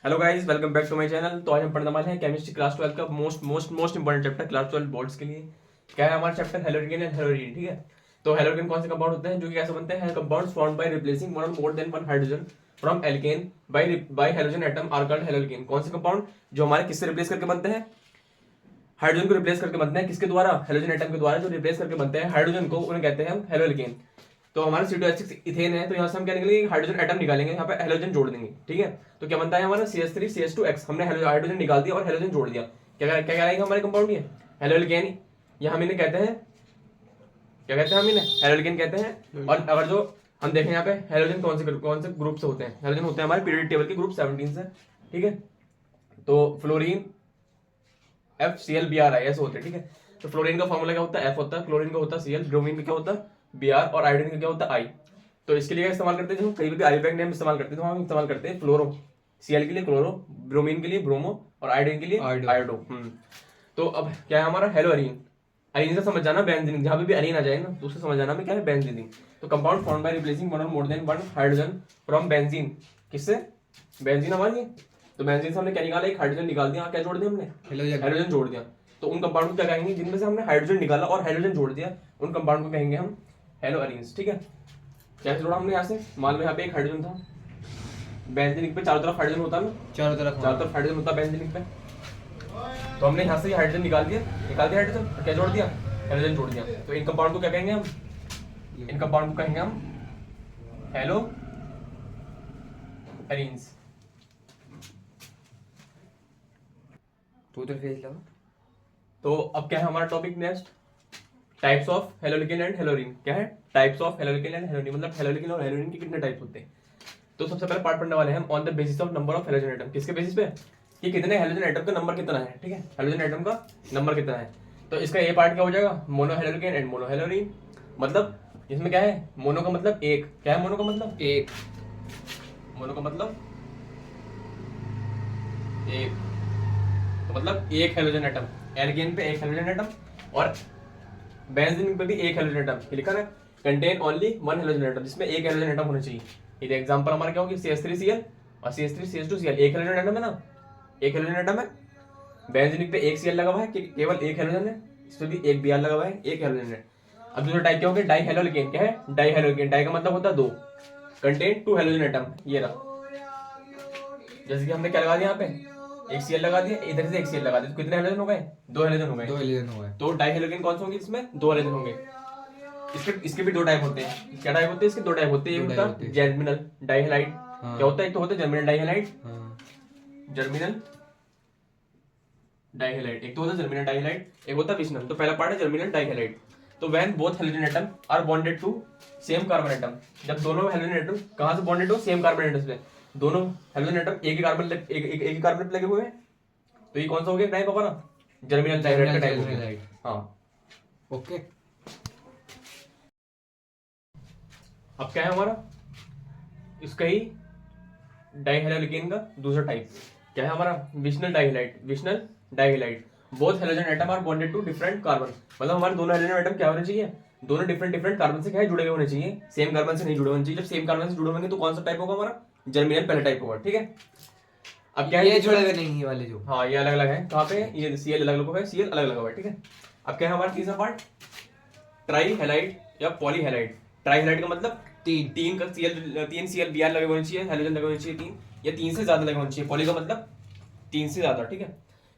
Hello guys, welcome back to my channel. तो आज हम पढ़ने वाले हैं केमिस्ट्री क्लास 12 का most important chapter class 12 boards के लिए। क्या है हमारा चैप्टर? Halogen and halogen. ठीक है, तो हैलोजन कौन से कंपाउंड होते हैं जो कि कैसे बनते हैं? Compounds formed by replacing one or more than one hydrogen from alkane by halogen atom are called halogen. कौन से कंपाउंड जो हमारे किससे रिप्लेस करके बनते हैं? हाइड्रोजन को रिप्लेस करके बनते हैं। किसके द्वारा? हैलोजन एटम के द्वारा जो रिप्लेस करके बनते हैं हाइड्रोजन को, उन्हें कहते हैं हम हेलोजन। तो हमारा C2H6 इथेन है, तो यहाँ से हम क्या निकलेंगे? हाइड्रोजन एटम निकालेंगे, यहाँ पे हेलोजन जोड़ देंगे। ठीक है, तो क्या बनता है हमारा? CH3CH2X। हमने हाइड्रोजन निकाल दिया और हेलोजन जोड़ दिया। क्या क्या कहलाएगा हमारे कंपाउंड? ये हेलोजन। या हम इन्हें कहते हैं, क्या कहते हैं? हम इन्हें हेलोजन कहते हैं। और अगर जो हम देखें यहाँ पे हेलोजन कौन से ग्रुप से होते हैं? हेलोजन होते हैं हमारे पीरियोडिक टेबल के ग्रुप 17 से। ठीक है, तो फ्लोरीन FCl Br ऐसे होते हैं। ठीक है, तो फ्लोरीन का फॉर्मूला क्या होता है? F होता है, क्लोरीन का होता है Cl, ब्रोमीन का क्या होता है Br, और आयोडीन का क्या होता है I। तो इसके लिए क्या इस्तेमाल करते हैं? जो हम कहीं भी आयोडीन नेम इस्तेमाल करते हैं, तो हम इस्तेमाल करते हैं फ्लोरो। Cl के लिए क्लोरो, ब्रोमीन के लिए ब्रोमो, और आयोडीन के लिए आयोडो। तो अब क्या है हमारा? हेलो अरीन। अरीन से समझ जाना बेंजीन, जहां पे भी अरीन आ जाए ना तो उससे समझ जाना में क्या है? बेंजीन। तो compound form by replacing one or more than one hydrogen from benzene. किससे? बेंजीन हमारी है, तो बेंजीन से हमने क्या निकाला? एक हाइड्रोजन निकाल दिया। क्या जोड़ दिया हमने? हाइड्रोजन जोड़ दिया। तो उन कंपाउंड को क्या कहेंगे जिनमें से हमने हाइड्रोजन निकाला और हाइड्रोजन जोड़ दिया? उन कंपाउंड को कहेंगे हम हेलो अरीन्स। ठीक है, कैसे जोड़ा हमने? यहाँ से मान लो यहाँ पे एक हाइड्रोजन था, बेंजीन पे चारों तरफ हाइड्रोजन होता है ना, चारों तरफ हाइड्रोजन होता है बेंजीन पे। तो हमने यहाँ से हाइड्रोजन निकाल दिया हाइड्रोजन, और क्या जोड़ दिया? हाइड्रोजन जोड़ दिया। तो इन कंपाउंड को क्या कहेंगे हम? इन कंपाउंड को कहेंगे हम हेलो अरीन्स। तो अब क्या है हमारा topic next? Types of haloalkane and haloarene. क्या है? Types of haloalkane and haloarene, मतलब हेलोलिकन और हेलोरिन के कितने टाइप्स होते हैं। तो सबसे पहले पार्ट पढ़ने वाले हैं हम on the basis of number of halogen atom. किसके बेसिस पे? कि कितने हेलोजन एटम का नंबर कितना है। ठीक है, हेलोजन एटम का नंबर कितना है। तो इसका ये पार्ट क्या हो जाएगा? Mono haloalkane and mono haloarene. मतलब इसमें क्या है? मोनो का मतलब एक। क्या है मोनो का मतलब? एक। मोनो का मतलब एक, तो मतलब एक हेलोजन एटम। एल्केन पे एक हेलोजन एटम, और बेंजीन पे भी एक हेलोजन एटम। लिखा है contain only one halogen atom, जिसमें एक हेलोजन एटम होना चाहिए। ये एग्जांपल हमारा क्या होगी? CH3Cl और CH3CH2Cl। एक हेलोजन एटम है ना, एक हेलोजन एटम है। बेंजीन पे एक Cl लगा हुआ है, केवल एक हेलोजन है। इस पे भी एक Br लगा हुआ है, एक हेलोजन है। अब दूसरा टाइप क्या हो गया? डाई हेलोलिकेन। क्या है? डाई हेलोलिकेन। डाई का मतलब होता है दो, कंटेन टू हेलोजन एटम। ये रहा, जैसे कि हमने क्या लगा दिया यहाँ पे? एक Cl लगा दिया, इधर से एक Cl लगा दिया, तो कितने हेलोजन हो गए? दो हेलोजन हो गए। तो डाई हेलोजन कौन से होंगे? इसमें दो हेलोजन होंगे। इसके भी दो टाइप होते हैं। क्या टाइप होते हैं इसके? दो टाइप होते हैं। एक होता है जर्मिनल डाइहैलाइड। क्या होता है? एक तो होता है जर्मिनल डाइहैलाइड, जर्मिनल डाइहैलाइड। एक तो होता है जर्मिनल डाइहैलाइड, एक होता है विशनल। तो पहला पार्ट है जर्मिनल डाइहैलाइड। तो when both halogen atom are bonded to same carbon atom, जब दोनों हेलोजन एटम कहां से बॉन्डेड हो? सेम कार्बन एटम से। दोनों हेलोजन एटम एक ही कार्बन एक ही कार्बन पे लगे हुए हैं, तो ये कौन सा हो गया टाइप हमारा? जर्मिनल डाइहैलाइड का टाइप हो गया। हाँ, ओके। अब क्या है हमारा? इसका ही डाइहेलोलिकेन का दूसरा टाइप क्या है हमारा? Vicinal dihalide. Vicinal dihalide. Both halogen atom are bonded to different carbon, मतलब हमारे दोनों हेलोजन एटम क्या होने चाहिए? दोनों डिफरेंट डिफरेंट कार्बन से क्या है? जुड़े हुए होने चाहिए, सेम कार्बन से नहीं जुड़े होने चाहिए। जब सेम कार्बन से जुड़े होंगे तो कौन सा टाइप होगा हमारा? जर्मिनल पहला टाइप होगा। ठीक है, अब क्या है? ये जुड़े हुए नहीं, ये वाले जो, हाँ, ये अलग अलग है। कहाँ पे? ये Cl अलग अलग है, Cl अलग अलग है। ठीक है, अब क्या है हमारा तीसरा पार्ट? ट्राई हेलाइड या पॉली हेलाइड। ट्राई हेलाइड का मतलब तीन तीन का तीन Cl Br लगे होने चाहिए, हेलोजन लगे होने चाहिए तीन, या तीन से ज्यादा लगे होने चाहिए। पॉली का मतलब तीन से ज्यादा। ठीक है,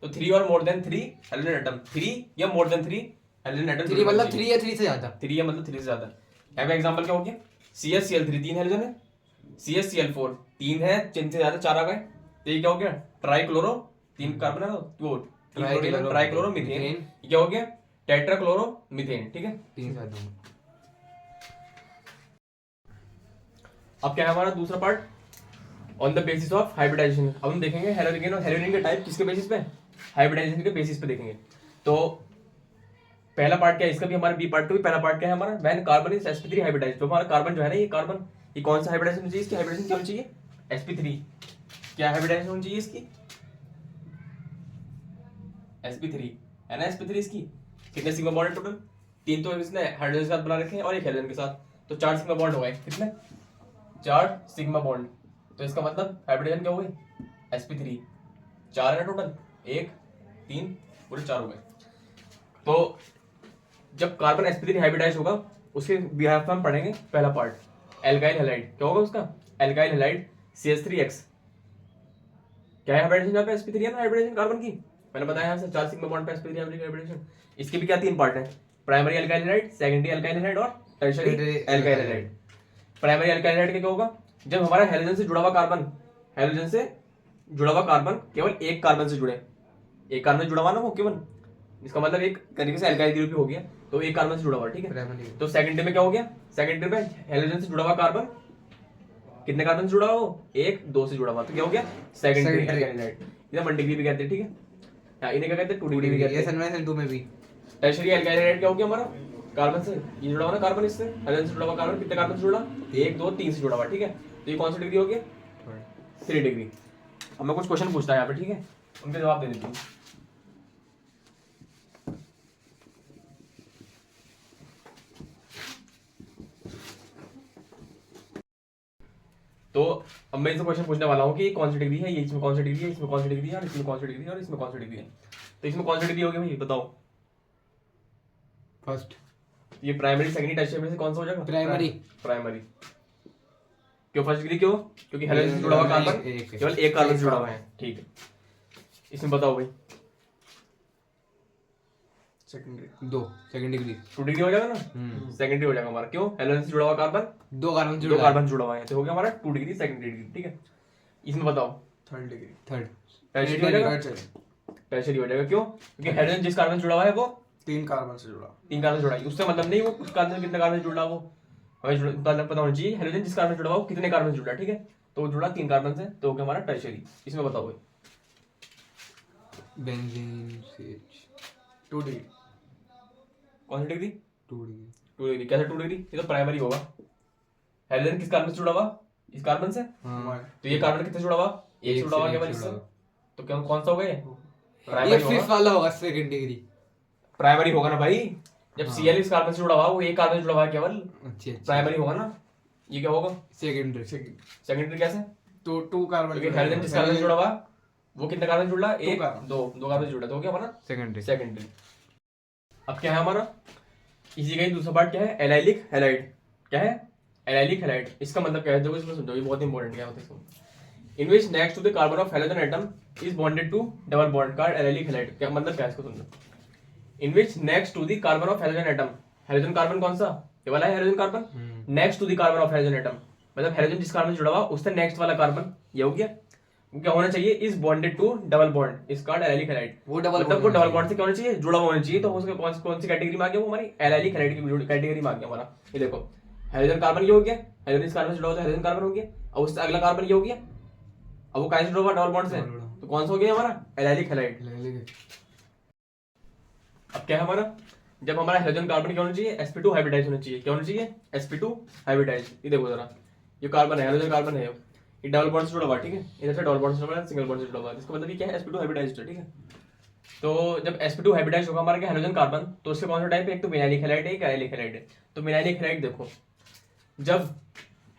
तो three or more than three halogen atom. Three या more than three halogen atom. Three मतलब थ्री या थ्री से ज्यादा। थ्री या मतलब थ्री से ज्यादा। यहाँ पे एग्जांपल क्या हो गया? CH3 तीन हेलोजन है, CH4 तीन है, तीन से ज्यादा चार आ गए, तो ये क्या हो गया? ट्राइक्लोरो, तीन कार्बन है वो ट्राइक्लोरो मीथेन। ये क्या हो गया? टेट्राक्लोरो मीथेन। ठीक है, तीन से ज्यादा। अब क्या है हमारा दूसरा part? On the basis of hybridization. अब हम देखेंगे हेलोजन और हेलोजन के टाइप किसके बेसिस पे? हाइब्रिडाइजेशन के बेसिस पे देखेंगे। तो पहला पार्ट क्या है? इसका भी हमारा बी पार्ट टू। पहला पार्ट क्या है हमारा? When carbon is sp3 hybridized. तो हमारा कार्बन जो है ना, ये कार्बन, ये कौन सा हाइब्रिडाइजेशन होनी चाहिए? इसकी हाइब्रिडाइजेशन क्या होनी चाहिए? sp3। क्या हाइब्रिडाइजेशन होनी चाहिए इसकी? sp3 है ना। sp3 इसकी कितने सिग्मा बॉन्ड है टोटल? तीन तो इसने हाइड्रोजन के साथ बना रखे हैं और एक हेलोजन के साथ, तो चार सिग्मा बॉन्ड हो गए। कितने? चार सिग्मा बॉन्ड। तो इसका मतलब हाइब्रिडाइजेशन क्या हो गई? sp3 4 है ना टोटल, 1 3 पूरे 4 हो गए। तो जब कार्बन sp3 हाइब्रिडाइज होगा उसके बिहाफ में हम पढ़ेंगे पहला पार्ट एल्काइल हैलाइड। क्या होगा उसका? Alkyl halide CH3X। क्या है हाइब्रिडाइजेशन यहाँ पे? sp3 है ना हाइब्रिडाइजेशन कार्बन की, मैंने बताया यहाँ से 4 सिग्मा बॉन्ड पे sp3 हाइब्रिडाइजेशन। इसके भी क्या 3 पार्ट है? Primary alkyl halide, secondary alkyl halide और tertiary alkyl halide. Primary alkyl halide क्या होगा? जब हमारा हैलोजन से जुड़ा हुआ कार्बन, हैलोजन से जुड़ा हुआ कार्बन केवल एक कार्बन से जुड़े, एक कार्बन से जुड़ा हुआ ना वो केवल, इसका मतलब एक तरीके से एल्काइल ग्रुप हो गया, तो एक कार्बन से जुड़ा हुआ, ठीक है। तो सेकेंडरी में क्या हो गया? सेकेंडरी में हैलोजन से जुड़ा हुआ कार्बन कितने कार्बन से जुड़ा हुआ? वो 1 2 से जुड़ा हुआ, तो क्या हो गया? Secondary alkyl halide. इधर 1 डिग्री भी कहते हैं, ठीक है। इन्हें क्या कहते हैं? 2 डिग्री भी कहते हैं। SN1 में भी टर्शियरी एल्काइल हैलाइड क्या हो गया हमारा? कार्बन से ये जुड़ा हुआ ना, कार्बन इससे हैलोजन से जुड़ा हुआ कार्बन कितने कार्बन से जुड़ा? 1 2 3 से जुड़ा हुआ, ठीक है। तो ये कौन सी डिग्री हो गया? 3 डिग्री। अब मैं कुछ क्वेश्चन पूछता है यहाँ पे, ठीक है, उनके जवाब दे देती हूँ। तो अब मैं इसे क्वेश्चन पूछने वाला हूँ कि कौन सी डिग्री है, ये इसमें कौन सी डिग्री है, इसमें कौन सी डिग्री है, और इसमें कौन सी डिग्री है, और इसमें कौन सी डिग्री है। तो इसमें कौन सी डिग्री होगी भाई बताओ? फर्स्ट ये प्राइमरी सेकेंडरी टर्शियरी में से कौन सा हो जाएगा? प्राइमरी। प्राइमरी क्यों फर्स्ट डिग्री? क्यों? क्योंकि हैलोजन से जुड़ा हुआ कार्बन केवल एक कार्बन से जुड़ा हुआ है, ठीक है। इसमें बताओ भाई सेकेंडरी 2 सेकंड डिग्री 2 डिग्री हो जाएगा ना, सेकेंडरी हो जाएगा हमारा। क्यों? हैलोजन से जुड़ा हुआ कार्बन 2 कार्बन दो कार्बन जुड़ा हुआ है, तो हो गया हमारा 2 डिग्री सेकेंडरी डिग्री, ठीक है। इसमें बताओ थर्ड डिग्री थर्ड टर्शियरी हो जाएगा, टर्शियरी हो जाएगा। क्यों? क्योंकि हैलोजन जिस कार्बन से जुड़ा हुआ है वो 3 कार्बन से जुड़ा। 3 कार्बन से जुड़ा है, उससे मतलब नहीं वो उस कार्बन से कितने कार्बन से जुड़ा, वो हमें पता होना चाहिए हैलोजन जिस कार्बन से जुड़ा हुआ वो कितने कार्बन से जुड़ा, ठीक है। तो वो जुड़ा 3 कार्बन से, तो हो गया हमारा टर्शियरी। इसमें बताओ भाई बेंजीन CH 2 डिग्री कौन सी डिग्री? 2 degree 2 degree. कैसे 2 डिग्री? ये तो प्राइमरी होगा। हैलोजन किस कार्बन से जुड़ा हुआ? इस कार्बन से। हाँ तो ये कार्बन कितने से जुड़ा हुआ? एक से जुड़ा हुआ केवल इससे, तो क्या कौन सा होगा ये? ये प्राइमरी फिफ्थ होगा। वाला होगा सेकंड डिग्री। प्राइमरी होगा ना भाई, जब हाँ। Cl इस कार्बन से जुड़ा हुआ वो एक कार्बन से जुड़ा हुआ है केवल, अच्छी प्राइमरी होगा ना। ये क्या होगा? सेकेंडरी सेकेंडरी कैसे? तो 2 कार्बन क्योंकि हैलोजन जिस कार्बन से जुड़ा हुआ वो कितने कार्बन से जुड़ा? दो 1 कार्बन। 2 कार्बन से जुड़ा, तो हो गया हमारा सेकेंडरी सेकेंडरी। अब क्या है हमारा इसी का ही दूसरा पार्ट क्या है? Allylic halide. क्या है? Allylic halide. इसका मतलब क्या है देखो, इसमें समझो, ये बहुत इंपॉर्टेंट क्या होता है इसको। In which next to the carbon of halogen atom is bonded to double bond carbon allylic halide. क्या मतलब क्या है इसको समझो। In which next to the carbon of halogen atom, halogen carbon कौन सा? ये वाला है halogen carbon. Next to the carbon of halogen atom मतलब हैलोजन जिस कार्बन से जुड़ा हुआ उससे नेक्स्ट वाला कार्बन, ये हो गया। क्या होना चाहिए? Is bonded to double bond is called allylic halide. वो डबल मतलब वो डबल बॉन्ड से क्या होना चाहिए? जुड़ा हुआ होना चाहिए। तो उसके कौन सी कैटेगरी में आ गया वो? हमारी एलाइलिक हैलाइड की कैटेगरी में आ गया हमारा। ये देखो हाइड्रोजन कार्बन ये हो गया, हाइड्रोजन इस कार्बन से जुड़ा हुआ हाइड्रोजन कार्बन हो गया। अब उससे अगला कार्बन ये हो गया, अब वो कहां से जुड़ा हुआ? डबल बॉन्ड से। तो कौन सा हो गया हमारा? Allylic halide. अब क्या है हमारा? जब हमारा हाइड्रोजन कार्बन क्या होना चाहिए? sp2 हाइब्रिडाइज होना चाहिए। क्या होना चाहिए? sp2 hybridise. ये देखो जरा, ये कार्बन है, हाइड्रोजन कार्बन है, ये डबल बॉन्ड से जुड़ा हुआ, ठीक है। इधर से डबल बॉन्ड से जुड़ा हुआ है, सिंगल बॉन्ड से जुड़ा हुआ है। इसका मतलब ये क्या है? sp2 हाइब्रिडाइज्ड है, ठीक है। तो जब sp2 हाइब्रिडाइज होगा हमारा क्या हाइड्रोजन कार्बन, तो उसके कौन सा टाइप है? एक तो विनाइलिक हैलाइड है, एक एलाइलिक हैलाइड है। तो विनाइलिक हैलाइड देखो, जब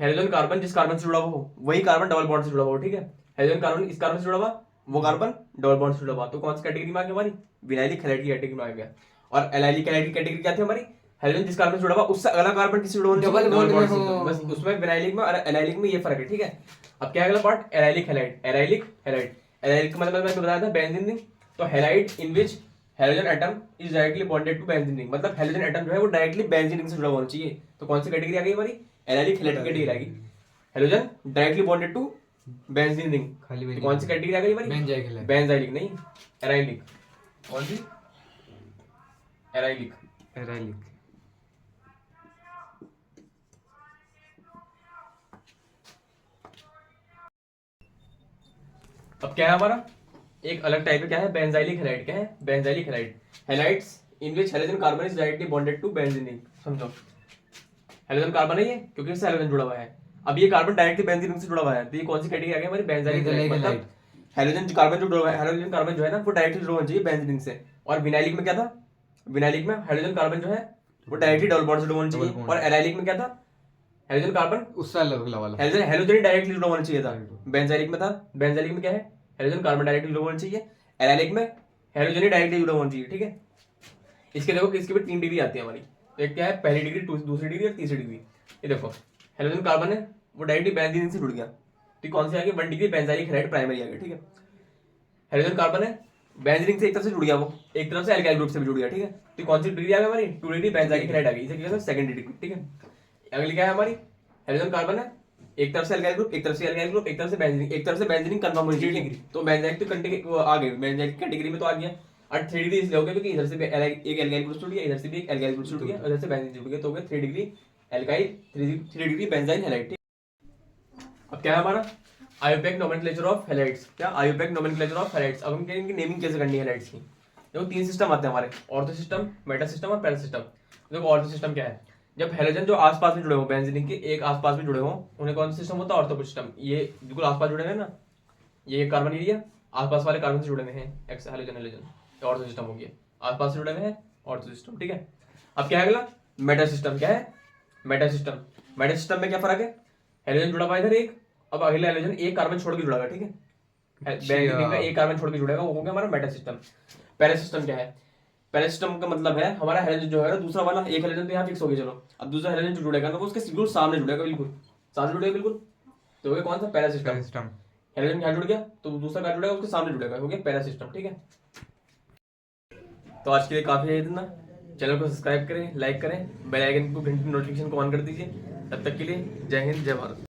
हाइड्रोजन कार्बन जिस कार्बन से जुड़ा हुआ हो वही कार्बन डबल बॉन्ड से जुड़ा हुआ, ठीक है। हाइड्रोजन कार्बन इस कार्बन से जुड़ा हुआ, वो कार्बन डबल बॉन्ड से जुड़ा हुआ, तो कौन सी कैटेगरी में आ गया? हमारी विनाइलिक हैलाइड की कैटेगरी में आ गया। और एलाइलिक हैलाइड की कैटेगरी क्या थी हमारी? हाइड्रोजन जिस कार्बन से जुड़ा हुआ उससे अगला कार्बन किसी जुड़ा हुआ डबल बॉन्ड में हो। बस उसमें विनाइलिक में और एलाइलिक में ये फर्क है, ठीक है। अब क्या है अगला part? Allylic halide. Allylic halide, allylic का मतलब मैंने बताया था बेंजीन रिंग। तो halide in which hydrogen atom is directly bonded to benzene ring, मतलब हाइड्रोजन एटम जो है वो डायरेक्टली बेंजीन रिंग से जुड़ा होना चाहिए। तो कौन सी कैटेगरी आ गई हमारी? एलाइलिक हैलाइड की कैटेगरी आ गई। Hydrogen directly bonded to benzene ring, खाली तो कौन सी कैटेगरी आ गई हमारी? Benzoic halide. बेंजाइलिक नहीं, एराइलिक। कौन सी? एराइलिक। एराइलिक अब क्या है हमारा? एक अलग टाइप है, क्या है? Benzylic halide. क्या है? Benzylic halide. Halides in which hydrogen carbon is directly bonded to benzene ring. समझो, हाइड्रोजन कार्बन है ये, क्योंकि इससे हाइड्रोजन जुड़ा हुआ है। अब ये कार्बन डायरेक्टली बेंजीन रिंग से जुड़ा हुआ है, तो ये कौन सी कैटेगरी आ गई हमारी? Benzylic halide. मतलब हाइड्रोजन कार्बन जो जुड़ा हुआ है, हाइड्रोजन कार्बन जो है ना वो डायरेक्टली जुड़ा होना चाहिए बेंजीन रिंग से। और विनाइलिक में क्या था? विनाइलिक में हाइड्रोजन कार्बन जो है वो डायरेक्टली डबल बॉन्ड से जुड़ा होना चाहिए। और एलाइलिक में क्या था? हेलोजन कार्बन, उससे अलग वाला। हेलोजन डायरेक्टली जुड़ा होना चाहिए था। बेंजाइलिक में था, बेंजाइलिक में क्या है, हेलोजन कार्बन डायरेक्टली जुड़ा होना चाहिए। एलाइलिक में हेलोजन डायरेक्टली जुड़ा होना चाहिए, ठीक है। इसके देखो कि इसके भी 3 डिग्री आती है हमारी। तो एक क्या है, पहली डिग्री, दूसरी डिग्री और तीसरी डिग्री। ये देखो हेलोजन कार्बन है वो डायरेक्टली बेंजीन से जुड़ गया, तो कौन सी आ गई, 1 डिग्री बेंजाइलिक हैलाइड प्राइमरी आ गई, ठीक है। हेलोजन कार्बन है बेंजीन से एक तरफ से जुड़ गया, वो एक तरफ से एल्काइल ग्रुप से भी जुड़ गया, ठीक है। तो कौन सी डिग्री आ गई हमारी, 2 डिग्री बेंजाइलिक हैलाइड आ गई, इसे क्या कहते हैं सेकंड डिग्री, ठीक है। अगली क्या है हमारी, हेलोजन कार्बन है एक तरफ से एल्काइल ग्रुप, एक तरफ से एल्काइल ग्रुप, एक तरफ से बेंजीन, एक तरफ से बेंजीन कंफर्म होनी चाहिए, तो बेंजाइक तो कंटिन्यू आ गई, बेंजाइक कैटेगरी में तो आ गया। और 3 डिग्री इसलिए हो गया क्योंकि इधर से भी एक एल्काइल ग्रुप जुड़ गया, इधर से भी एक एल्काइल ग्रुप जुड़ गया, इधर से बेंजीन जुड़ गया, तो हो गया 3 degree alkyl, 3 degree benzene halide, ठीक। अब क्या है हमारा आयोपेक नोमेनक्लेचर ऑफ हैलाइड्स, क्या आयोपेक नोमेनक्लेचर ऑफ हैलाइड्स। अब हम कहेंगे नेमिंग कैसे करनी है हैलाइड्स की। देखो 3 सिस्टम आते हैं हमारे, ऑर्थो सिस्टम, मेटा सिस्टम और पैरा सिस्टम। देखो ऑर्थो सिस्टम क्या है, जब हेलोजन जो आसपास में जुड़े हो, बेंजीन के एक आसपास में जुड़े हो, उन्हें कौन सा सिस्टम होता है, ऑर्थो सिस्टम। ये बिल्कुल आसपास जुड़े हुए हैं ना, ये कार्बन एरिया आसपास वाले कार्बन से जुड़े हुए हैं, x halogen halogen, ortho system हो गया, आसपास से जुड़े हुए हैं ऑर्थो सिस्टम, ठीक है। अब क्या है अगला, मेटा सिस्टम। क्या है मेटा सिस्टम, मेटा सिस्टम में क्या फर्क है, हेलोजन जुड़ा हुआ इधर एक, अब अगला हेलोजन एक कार्बन छोड़ के जुड़ेगा, ठीक है। बेंजीन का एक कार्बन छोड़ के जुड़ेगा, वो हो गया हमारा मेटा सिस्टम। पैरा सिस्टम क्या है, पैरा सिस्टम का मतलब है हमारा हेलोजन जो है ना, दूसरा वाला एक हेलोजन तो यहाँ फिक्स हो गया, चलो अब दूसरा हेलोजन जो जुड़ेगा ना वो उसके बिल्कुल सामने जुड़ेगा, बिल्कुल सामने जुड़ेगा बिल्कुल, तो हो गया कौन सा, पैरा सिस्टम। हेलोजन यहाँ जुड़ गया तो दूसरा क्या जुड़ेगा, उसके सामने जुड़ेगा, हो गया पैरा सिस्टम, ठीक है। तो आज के लिए काफी है इतना। चैनल को सब्सक्राइब करें, लाइक करें, बेल आइकन को घंटी नोटिफिकेशन को ऑन कर दीजिए। तब तक के लिए जय हिंद, जय भारत।